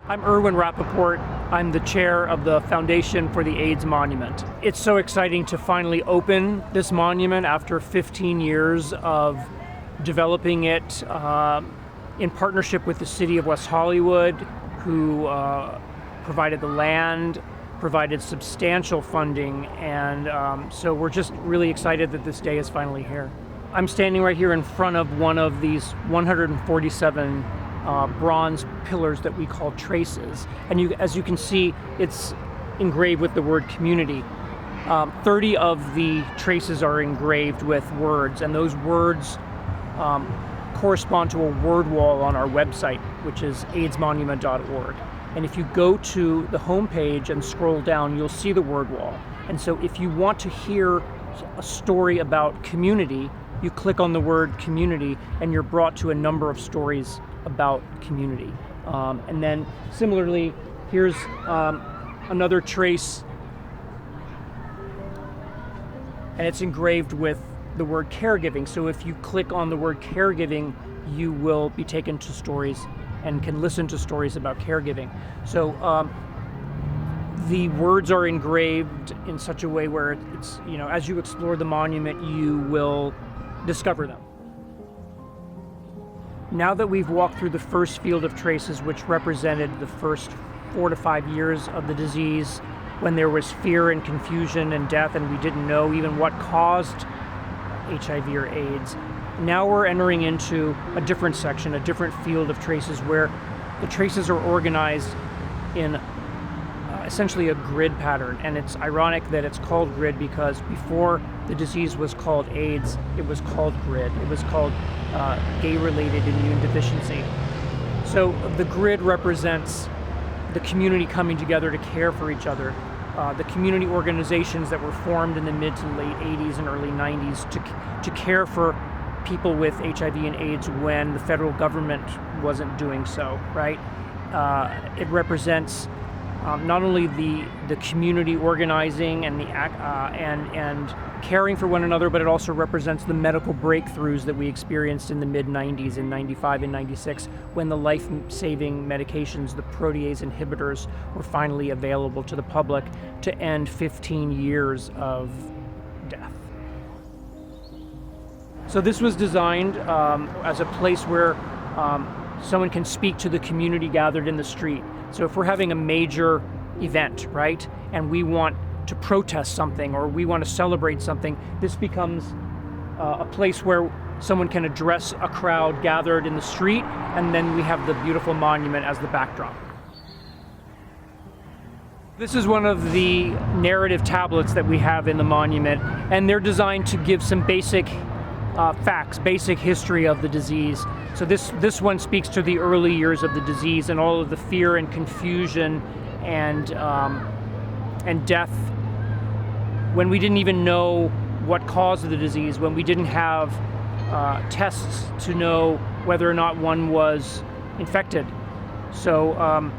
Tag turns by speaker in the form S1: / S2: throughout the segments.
S1: I'm Irwin Rappaport. I'm the chair of the Foundation for the AIDS Monument. It's so exciting to finally open this monument after 15 years of developing it in partnership with the city of West Hollywood, who provided the land, provided substantial funding, and so we're just really excited that this day is finally here. I'm standing right here in front of one of these 147 bronze pillars that we call traces. And as you can see, it's engraved with the word community. 30 of the traces are engraved with words, and those words correspond to a word wall on our website, which is aidsmonument.org. And if you go to the homepage and scroll down, you'll see the word wall. And so if you want to hear a story about community, you click on the word community and you're brought to a number of stories about community. And then similarly, here's another trace, and it's engraved with the word caregiving. So if you click on the word caregiving, you will be taken to stories and can listen to stories about caregiving. So the words are engraved in such a way where it's, as you explore the monument, you will discover them. Now that we've walked through the first field of traces, which represented the first 4 to 5 years of the disease, when there was fear and confusion and death, and we didn't know even what caused HIV or AIDS, now we're entering into a different section, a different field of traces, where the traces are organized in essentially a grid pattern. And it's ironic that it's called grid because before the disease was called AIDS, it was called GRID. It was called gay-related immune deficiency. So the grid represents the community coming together to care for each other. The community organizations that were formed in the mid to late 80s and early 90s to care for people with HIV and AIDS when the federal government wasn't doing so, right? It represents not only the community organizing and and caring for one another, but it also represents the medical breakthroughs that we experienced in the mid-90s, in 95 and 96, when the life-saving medications, the protease inhibitors, were finally available to the public to end 15 years of death. So this was designed as a place where someone can speak to the community gathered in the street. So if we're having a major event, right, and we want to protest something or we want to celebrate something, this becomes a place where someone can address a crowd gathered in the street, and then we have the beautiful monument as the backdrop. This is one of the narrative tablets that we have in the monument, and they're designed to give some basic facts, basic history of the disease. So this one speaks to the early years of the disease and all of the fear and confusion and death when we didn't even know what caused the disease, when we didn't have tests to know whether or not one was infected. So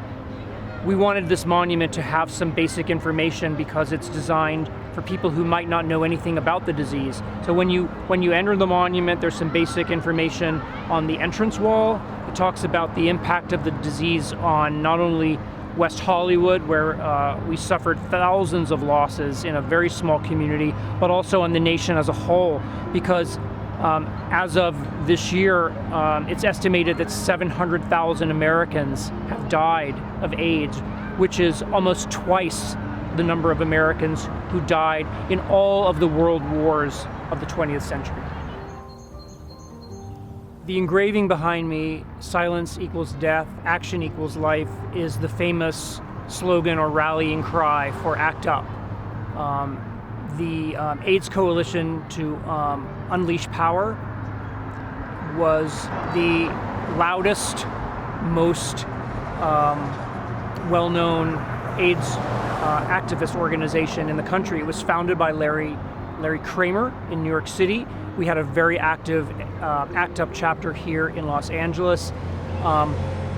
S1: we wanted this monument to have some basic information because it's designed for people who might not know anything about the disease. So when you enter the monument, there's some basic information on the entrance wall. It talks about the impact of the disease on not only West Hollywood, where we suffered thousands of losses in a very small community, but also on the nation as a whole, because as of this year, it's estimated that 700,000 Americans have died of AIDS, which is almost twice the number of Americans who died in all of the world wars of the 20th century. The engraving behind me, silence equals death, action equals life, is the famous slogan or rallying cry for ACT UP. The AIDS Coalition to Unleash Power was the loudest, most well-known AIDS activist organization in the country. It was founded by Larry Kramer in New York City. We had a very active ACT UP chapter here in Los Angeles.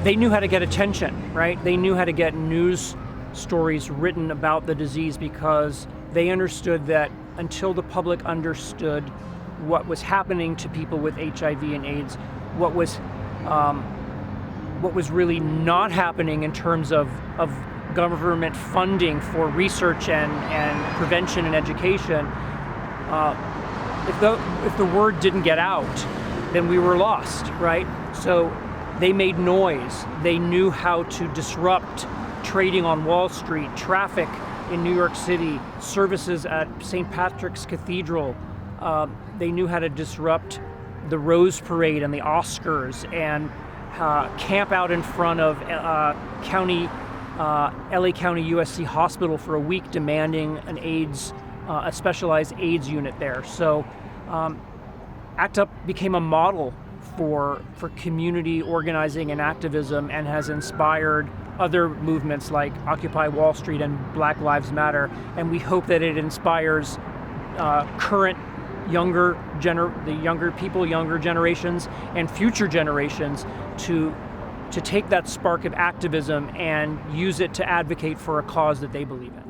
S1: They knew how to get attention, right? They knew how to get news stories written about the disease because they understood that until the public understood what was happening to people with HIV and AIDS, what was what was really not happening in terms of government funding for research and prevention and education, if the word didn't get out, then we were lost, right? So they made noise. They knew how to disrupt trading on Wall Street, traffic in New York City, services at St. Patrick's Cathedral. They knew how to disrupt the Rose Parade and the Oscars, and camp out in front of LA County USC Hospital for a week, demanding a specialized AIDS unit there. So ACT UP became a model for community organizing and activism, and has inspired other movements like Occupy Wall Street and Black Lives Matter. And we hope that it inspires current younger generations and future generations to take that spark of activism and use it to advocate for a cause that they believe in.